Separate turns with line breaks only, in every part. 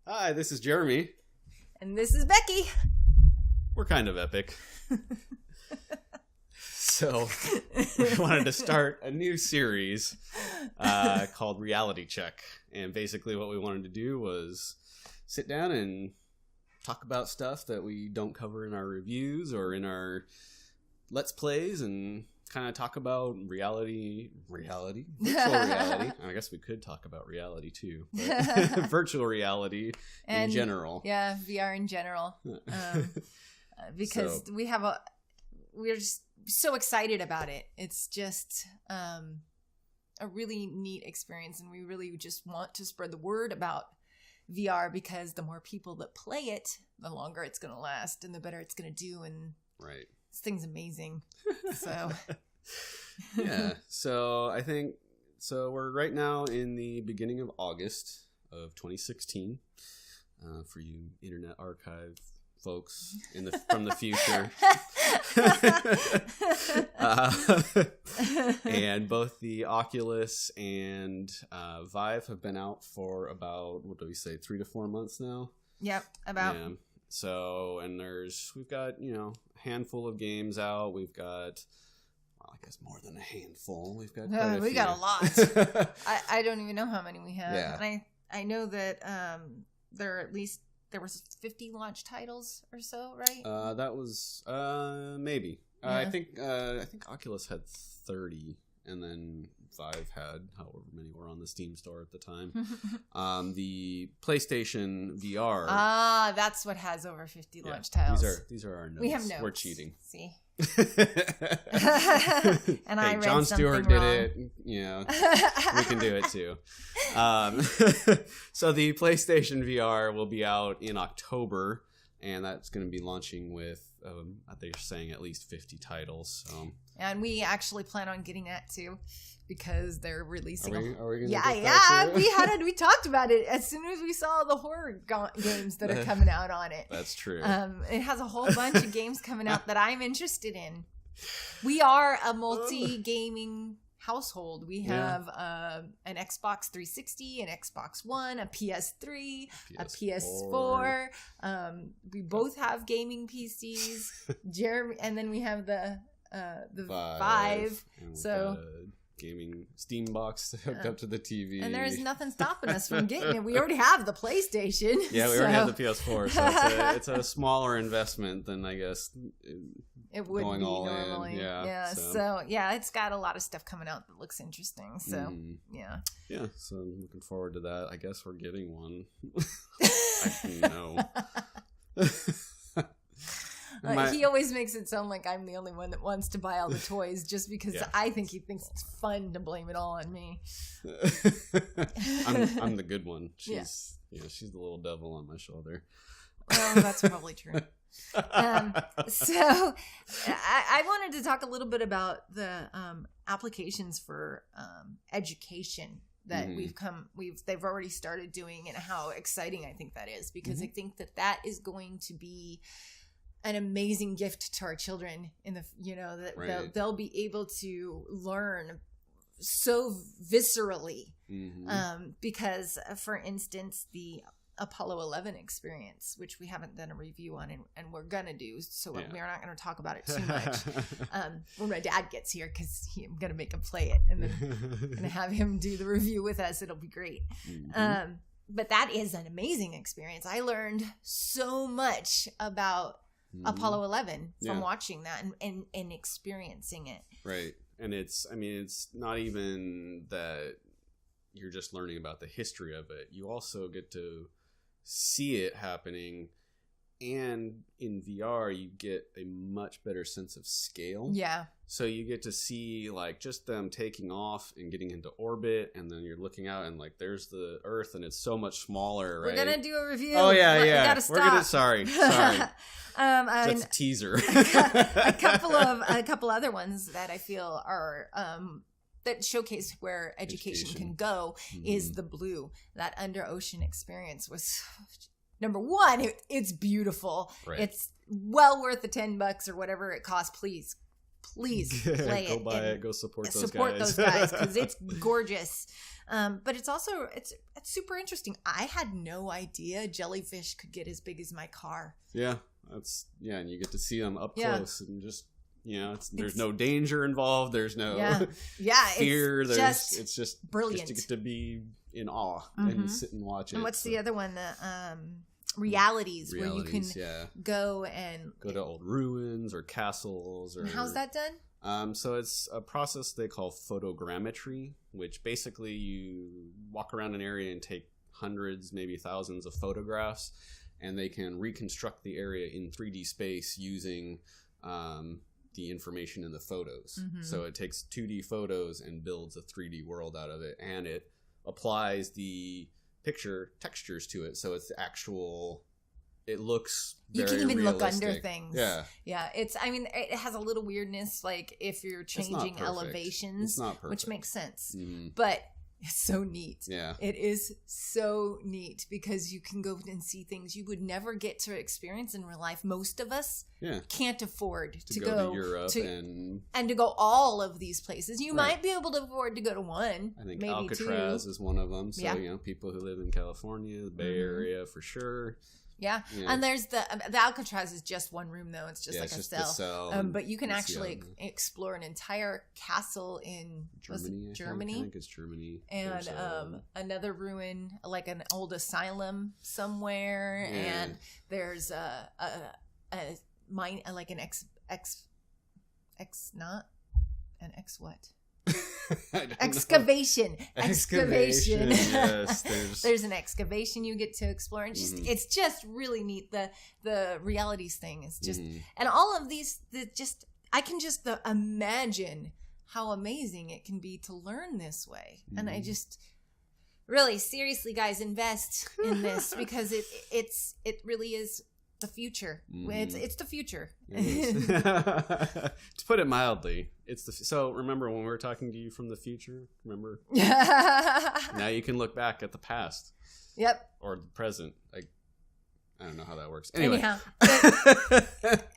Hi, this is Jeremy.
And this is Becky.
We're kind of epic. So, we wanted to start a new series called Reality Check. And basically what we wanted to do was sit down and talk about stuff that we don't cover in our reviews or in our Let's Plays, and kind of talk about virtual reality. I guess we could talk about reality too, but virtual reality in general.
Yeah, VR in general. Because we're just so excited about it. It's just a really neat experience, and we really just want to spread the word about VR, because the more people that play it, the longer it's going to last and the better it's going to do. And
right.
This thing's amazing. So
yeah. So I think we're right now in the beginning of August of 2016. For you Internet Archive folks from the future. And both the Oculus and Vive have been out for about, what do we say, 3 to 4 months now?
Yep, about.
Yeah. So, and we've got, a handful of games out. We've got, well, I guess more than a handful. We've got quite a few.
Got a lot. I don't even know how many we have.
Yeah.
And I know that there was 50 launch titles or so, right? That was
maybe.
Yeah.
I think Oculus had 30, and then Vive had however many were on the Steam store at the time. The PlayStation VR.
That's what has over 50 launch titles.
These are our notes.
We have notes.
We're cheating.
See.
And I read Jon Stewart did it. We can do it too. So the PlayStation VR will be out in October, and that's going to be launching with they're saying at least 50 titles.
And we actually plan on getting that too, because they're releasing.
Are we gonna
yeah. We talked about it as soon as we saw the horror games that are coming out on it.
That's true.
It has a whole bunch of games coming out that I'm interested in. We are a multi-gaming household. We have an Xbox 360, an Xbox One, a PS3, a PS4. We both have gaming PCs. Jeremy, and then we have the Vive. So
gaming Steam box hooked up to the TV.
And there's nothing stopping us from getting it. We already have the PlayStation.
Yeah, we already have the PS4. So it's a smaller investment than, I guess,
it would
going
be
all
normally.
in. Yeah.
So it's got a lot of stuff coming out that looks interesting. So yeah.
So I'm looking forward to that. I guess we're getting one. No.
He always makes it sound like I'm the only one that wants to buy all the toys, just because I think he thinks it's fun to blame it all on me.
I'm the good one. She's the little devil on my shoulder.
Well, that's probably true. So I wanted to talk a little bit about the applications for education that they've already started doing, and how exciting I think that is, because I think that is going to be an amazing gift to our children in the they'll be able to learn so viscerally, because for instance, the Apollo 11 experience, which we haven't done a review on, and we're gonna do, so we're not gonna talk about it too much when my dad gets here, because I'm gonna make him play it, and then gonna have him do the review with us. It'll be great. But that is an amazing experience. I learned so much about Apollo 11 from watching that and experiencing it.
Right. And it's not even that you're just learning about the history of it. You also get to see it happening, and in VR you get a much better sense of scale. Yeah. So you get to see like just them taking off and getting into orbit, and then you're looking out and like there's the Earth, and it's so much smaller, right?
We're gonna do a review.
Oh yeah.
We gotta stop.
Sorry. Just a teaser.
a couple other ones that I feel are that showcase where education can go is the Blue. That under ocean experience was, number one, it's beautiful. Right. It's well worth the $10 or whatever it costs. Please please play
Go
it.
buy it. Go support those
guys because it's gorgeous. But it's also it's super interesting. I had no idea jellyfish could get as big as my car.
Yeah, and you get to see them up close and just there's no danger involved. There's no fear. It's just
brilliant.
Just to get to be in awe and sit and watch it.
And what's the other one? The realities where you can go
to old ruins or castles.
And how's that done?
So it's a process they call photogrammetry, which basically you walk around an area and take hundreds, maybe thousands of photographs, and they can reconstruct the area in 3D space using the information in the photos. So it takes 2D photos and builds a 3D world out of it, and it applies the picture textures to it, so it's actual. It looks very
you can even
realistic.
look under things. Yeah. It has a little weirdness, like if you're changing elevations,
it's not perfect,
which makes sense. But it's so neat.
Yeah,
it is so neat because you can go and see things you would never get to experience in real life. Most of us can't afford to go
to Europe
and to go all of these places. You might be able to afford to go to one.
I think
maybe
Alcatraz
two.
is one of them. So people who live in California, the Bay Area for sure.
Yeah, and there's the Alcatraz is just one room though. It's just like a cell. But you can actually explore an entire castle in Germany.
I think it's Germany.
And another ruin, like an old asylum somewhere. Yeah. And there's a mine, like an excavation. Yes, there's an excavation you get to explore, and it's just really neat. The realities thing is just, and all of these, I can just imagine how amazing it can be to learn this way. And I just really seriously, guys, invest in this because it really is the future. It's the future.
To put it mildly, so remember when we were talking to you from the future? Remember? Now you can look back at the past.
Yep.
Or the present. I don't know how that works. Anyway.
Anyhow,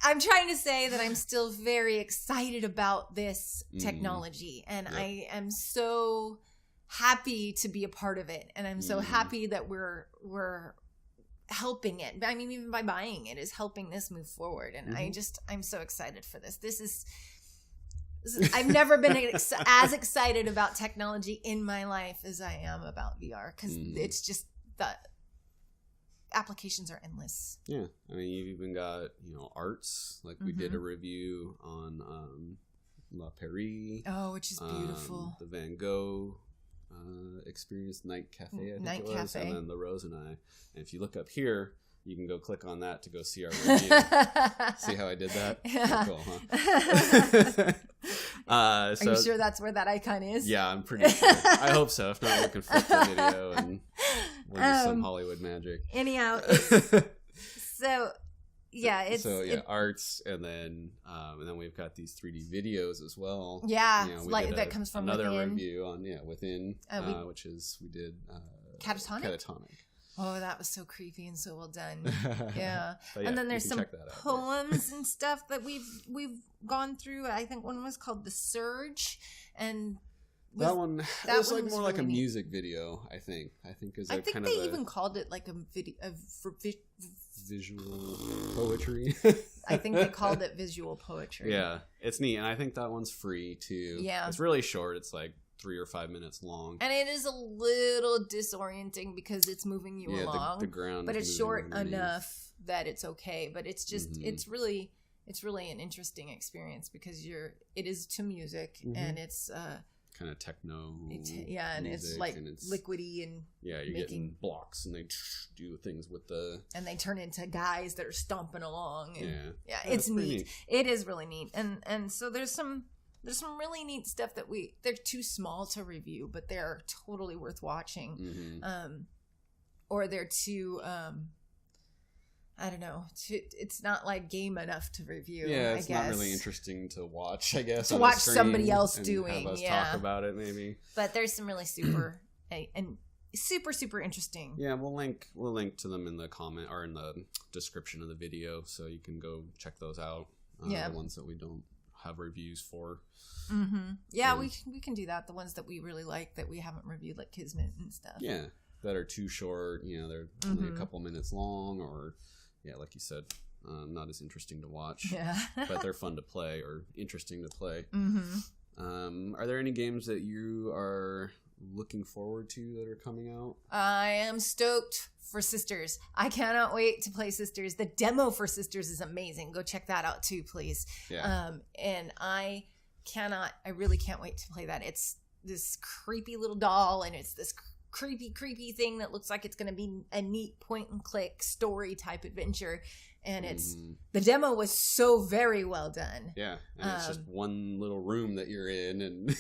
I'm trying to say that I'm still very excited about this technology, and I am so happy to be a part of it, and I'm so happy that we're helping it. I mean, even by buying it is helping this move forward, and I'm so excited for this. This is I've never been as excited about technology in my life as I am about VR, because it's just the applications are endless.
Yeah, I mean, you've even got arts, like we did a review on Lipari,
which is beautiful.
The Van Gogh experience, Night Cafe, I think it was, and then the Rose and I. And if you look up here, you can go click on that to go see our review. See how I did that?
Yeah.
Cool, huh?
Are you sure that's where that icon is?
Yeah, I'm pretty sure. I hope so. If not, we can flip the video and learn some Hollywood magic.
Anyhow, so yeah, it's
arts, and then we've got these 3D videos as well.
Yeah, that comes from
another
Within.
Review on Within, which is we did
Catatonic. Oh, that was so creepy and so well done. Yeah. And then there's some poems and stuff that we've gone through. I think one was called The Surge, and
that one was like more like a music video. I think they
even called it like a video for
visual poetry.
I think they called it visual poetry.
Yeah, it's neat, and I think that one's free too.
Yeah,
it's really short. It's like 3 or 5 minutes long,
and it is a little disorienting because it's moving you along.
The ground,
but it's short enough that it's okay. But it's just it's really an interesting experience because it is to music, and it's
kind of techno.
And it's like liquidy, and
you're getting blocks, and they do things with
and they turn into guys that are stomping along. And
it's
neat. It is really neat, and so there's some really neat stuff that they're too small to review, but they're totally worth watching. Or they're too I don't know. It's not like game enough to review.
Yeah, it's not really interesting to watch, I guess.
To watch somebody else doing.
Have us talk about it, maybe.
But there's some really super and super interesting.
Yeah, we'll link to them in the comment or in the description of the video, so you can go check those out. The ones that we don't have reviews for.
Yeah, we can do that. The ones that we really like that we haven't reviewed, like Kismet and stuff.
Yeah, that are too short. You know, they're only a couple minutes long, or like you said, not as interesting to watch.
Yeah,
but they're fun to play or interesting to play. Are there any games that you are looking forward to that are coming out?
I am stoked for Sisters. I cannot wait to play Sisters. The demo for Sisters is amazing. Go check that out too, please.
Yeah.
And I really can't wait to play that. It's this creepy little doll, and it's this creepy thing that looks like it's going to be a neat point and click story type adventure. And the demo was so very well done.
Yeah. And it's just one little room that you're in, and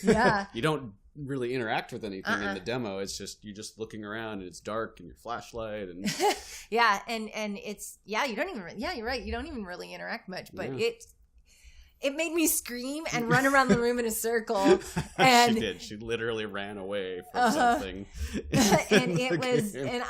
you don't really interact with anything in the demo. It's just you're just looking around, and it's dark, and your flashlight, and
and it's you don't even you're right, you don't even really interact much, but it made me scream and run around the room in a circle. And
she literally ran away from something.
And it was and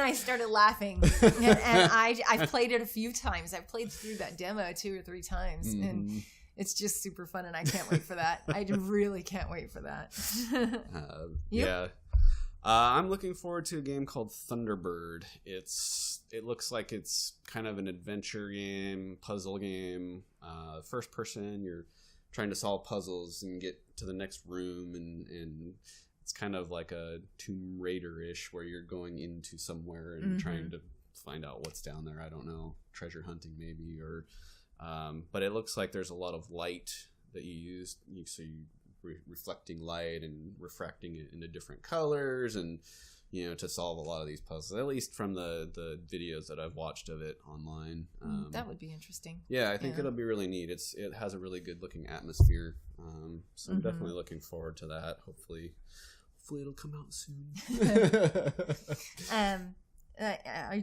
I started laughing, and I've played it a few times. I've played through that demo 2 or 3 times, and it's just super fun, and I can't wait for that. I really can't wait for that.
Yeah. I'm looking forward to a game called Thunderbird. It looks like it's kind of an adventure game, puzzle game. First person, you're trying to solve puzzles and get to the next room, and it's kind of like a Tomb Raider-ish, where you're going into somewhere and trying to find out what's down there. I don't know, treasure hunting maybe, or but it looks like there's a lot of light that you use, so you reflecting light and refracting it into different colors, and to solve a lot of these puzzles, at least from the videos that I've watched of it online.
That would be interesting.
Yeah, I think it'll be really neat. It has a really good looking atmosphere, so I'm definitely looking forward to that. Hopefully it'll come out soon.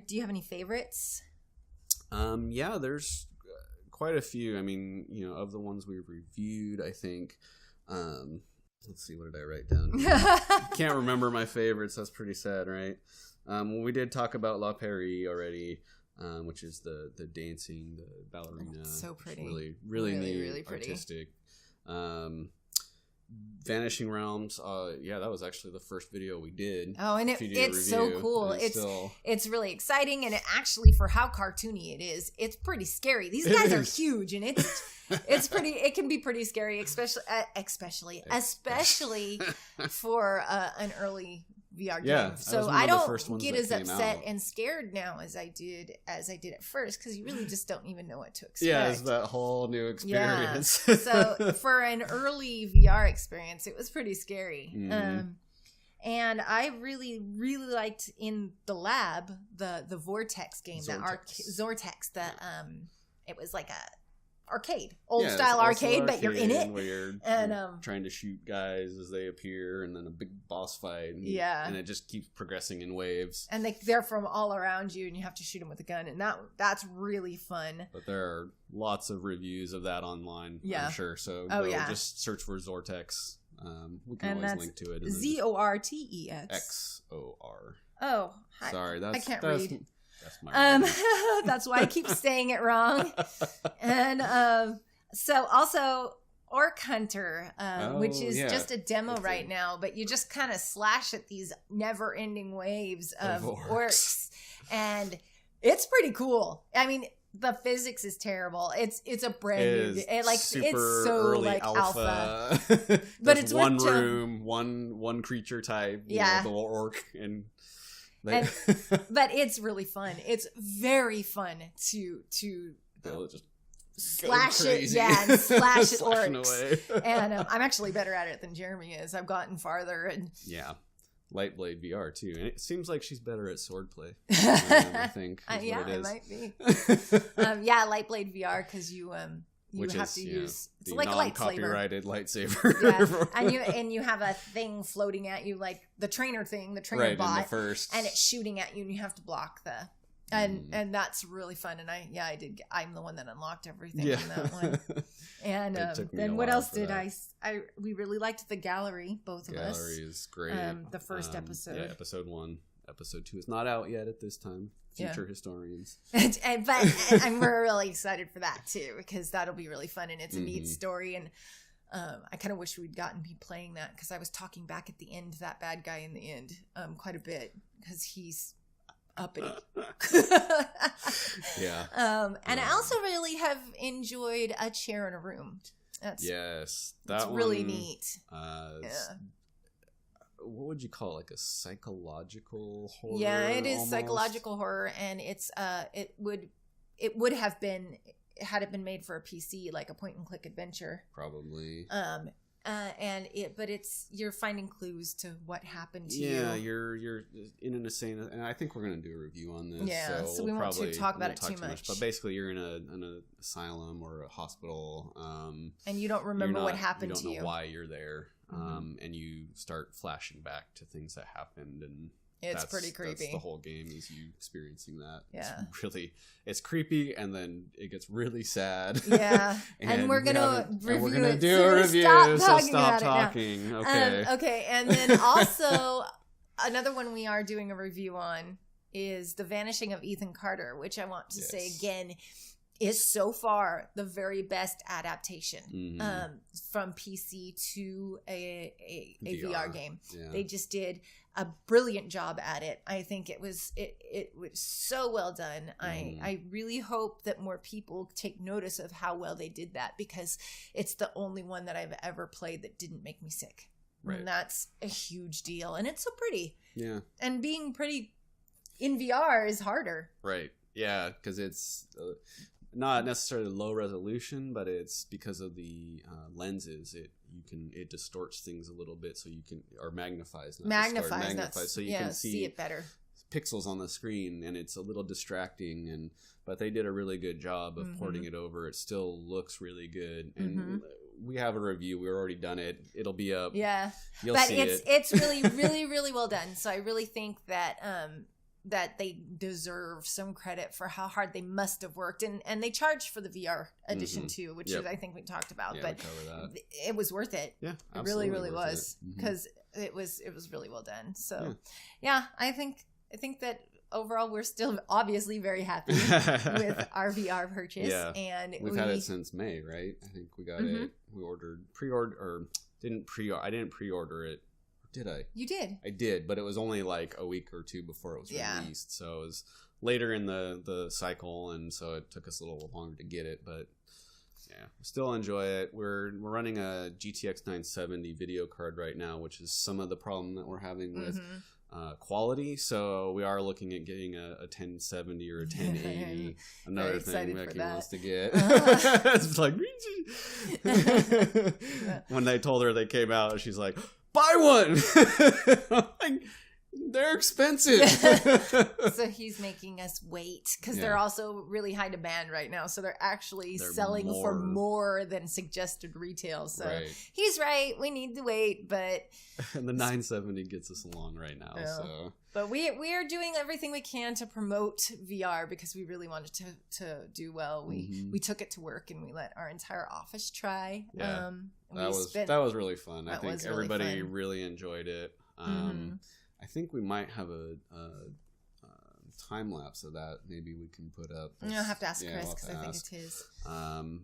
Do you have any favorites?
There's quite a few. I mean, of the ones we've reviewed, I think let's see, what did I write down? Can't remember my favorites. That's pretty sad, right? Well, we did talk about Lipari already, which is the dancing, the ballerina.
So pretty.
Really neat,
really pretty.
Artistic. Vanishing Realms, that was actually the first video we did.
Oh, and it's so cool. It's really exciting, and it actually, for how cartoony it is, it's pretty scary. These guys are huge, and it can be pretty scary, especially for an early VR game. So I don't get as upset and scared now as I did at first, because you really just don't even know what to expect.
Yeah, it's that whole new experience.
Yeah. So for an early VR experience, it was pretty scary. And I really, really liked in the lab the Vortex game, Zort X. It was like a old style arcade, but you're in it,
where you're trying to shoot guys as they appear, and then a big boss fight, and it just keeps progressing in waves, and
they're from all around you, and you have to shoot them with a gun, and that's really fun.
But there are lots of reviews of that online, I'm sure, so just search for Zort X. We can always link to it.
Zortex.
XOR.
Oh,
sorry,
I can't read.
That's my
that's why I keep saying it wrong. And so also Orc Hunter, which is just a demo right now, but you just kind of slash at these never-ending waves of orcs, and it's pretty cool. I mean, the physics is terrible. It's a brand new. It's so like alpha.
But it's one room, one creature type. The little orc and.
But it's really fun. It's very fun to
just
slash it, and slash at orcs. And I'm actually better at it than Jeremy is. I've gotten farther, and
Lightblade VR too, and it seems like she's better at swordplay. I think.
It might be. Lightblade VR, because you have to use it's like a
non-copyrighted lightsaber.
and you have a thing floating at you, like the trainer bot, and it's shooting at you, and you have to block and that's really fun. And I'm the one that unlocked everything in that one. And then what else did we really liked the gallery, both of us.
Gallery is great.
The first episode.
Episode 1. episode 2 is not out yet at this time. Future historians.
But we're really excited for that too, because that'll be really fun, and it's a neat story. And I kind of wish we'd gotten me playing that, because I was talking back at the end to that bad guy in the end quite a bit, because he's uppity.
Yeah.
And I also really have enjoyed A Chair in a Room. That's really neat.
What would you call it? Like a psychological horror?
Yeah, it is
almost?
Psychological horror, and it's it would have been, had it been made for a PC, like a point and click adventure.
Probably.
But you're finding clues to what happened to you.
Yeah, you're in an insane, and I think we're gonna do a review on this.
Yeah, so we won't talk about it too much.
But basically, you're in an asylum or a hospital,
and you don't remember what happened to you.
You don't know why you're there, and you start flashing back to things that happened, and
it's pretty creepy.
That's the whole game, is you experiencing that.
Yeah,
it's creepy, and then it gets really sad.
Yeah, and we're gonna
do a review. Stop talking. Okay.
Okay, and then also another one we are doing a review on is The Vanishing of Ethan Carter, which I want to say again is so far the very best adaptation from PC to a VR game. Yeah. They just did a brilliant job at it. I think it was so well done. I really hope that more people take notice of how well they did that, because it's the only one that I've ever played that didn't make me sick. Right. And that's a huge deal. And it's so pretty. Yeah. And being pretty in VR is harder.
Right. Yeah, because it's not necessarily low resolution, but it's because of the lenses. It distorts things a little bit, so you can, or magnifies, so you can see
it better.
Pixels on the screen, and it's a little distracting. But they did a really good job of porting it over. It still looks really good, and we have a review. We've already done it. It'll be up.
Yeah,
you'll see
it's really, really, really well done. So I really think that that they deserve some credit for how hard they must have worked, and they charged for the VR edition too, which is, I think we talked about, but it was worth it. Yeah, it really, really was, because it was really well done. So I think that overall we're still obviously very happy with our VR purchase. Yeah, and
we've had it since May, right? I think we got it. We didn't pre-order it. Did I?
You did.
I did, but it was only like a week or two before it was released. So it was later in the cycle, and so it took us a little longer to get it. But yeah, still enjoy it. We're running a GTX 970 video card right now, which is some of the problem that we're having with quality. So we are looking at getting a 1070 or a 1080. Another thing Becky wants to get. It's like when they told her they came out, she's like, buy one. They're expensive.
So he's making us wait, because they're also really high demand right now. So they're actually selling for more than suggested retail. So he's right. We need to wait, but
and the 970 gets us along right now. Yeah. So,
but we are doing everything we can to promote VR, because we really wanted to do well. We took it to work, and we let our entire office try.
Yeah. That was really fun. I think everybody really enjoyed it. I think we might have a time lapse of that. Maybe we can put up.
I'll have to ask Chris, because I think it's his.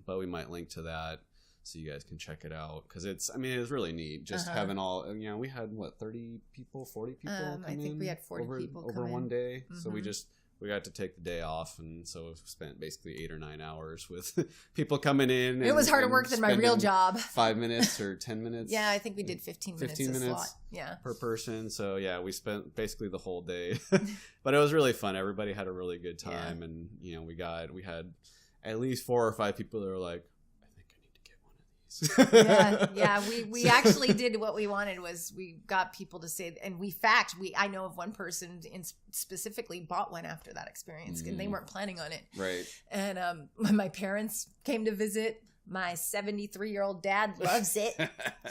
But we might link to that so you guys can check it out, because it was really neat. Just having all, we had 30 people, 40 people.
I think we had 40 people
over one day. So we got to take the day off, and so we spent basically 8 or 9 hours with people coming in.
It was harder work than my real job.
5 minutes or 10 minutes.
Yeah, I think we did 15 minutes a slot. Yeah,
per person. So yeah, we spent basically the whole day, but it was really fun. Everybody had a really good time, and we had at least 4 or 5 people that were like,
we actually did what we wanted. Was we got people to say, and I know of one person specifically bought one after that experience, and they weren't planning on it.
Right.
And my parents came to visit. My 73-year-old dad loves it.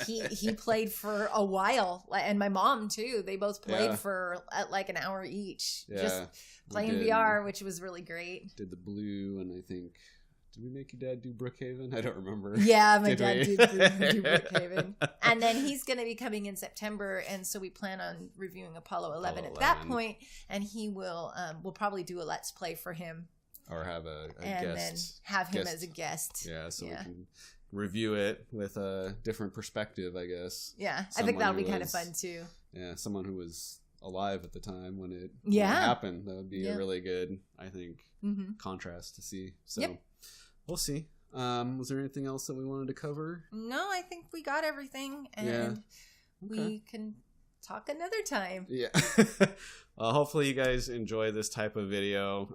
He played for a while, and my mom too. They both played for like an hour each, just playing VR, which was really great.
Did the blue and I think Did we make your dad do Brookhaven? I don't remember.
Yeah, my dad did do Brookhaven. And then he's going to be coming in September, and so we plan on reviewing Apollo 11 at that point, and he will we'll probably do a Let's Play for him.
Or have a
and
guest.
Then have him as a guest.
Yeah, so we can review it with a different perspective, I guess.
Yeah, I think that'll be kind of fun too. Yeah,
someone who was alive at the time when it happened. That would be a really good, I think, contrast to see. So we'll see. Was there anything else that we wanted to cover? No, I think we got everything, and we can talk another time. Yeah. Hopefully you guys enjoy this type of video.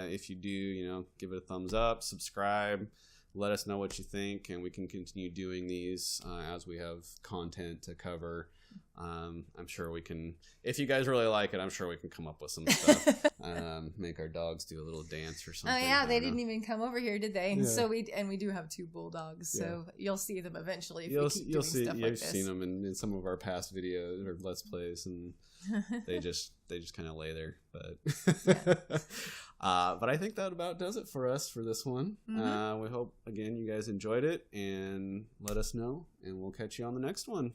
If you do, give it a thumbs up, subscribe, let us know what you think, and we can continue doing these as we have content to cover. I'm sure we can, if you guys really like it, I'm sure we can come up with some stuff. Make our dogs do a little dance or something. Oh yeah, they didn't even come over here, did they? Yeah. So we do have 2 bulldogs, so you'll see them eventually if we keep doing stuff like this. You've seen them in some of our past videos or Let's Plays, and they just kind of lay there. But but I think that about does it for us for this one. We hope again you guys enjoyed it, and let us know, and we'll catch you on the next one.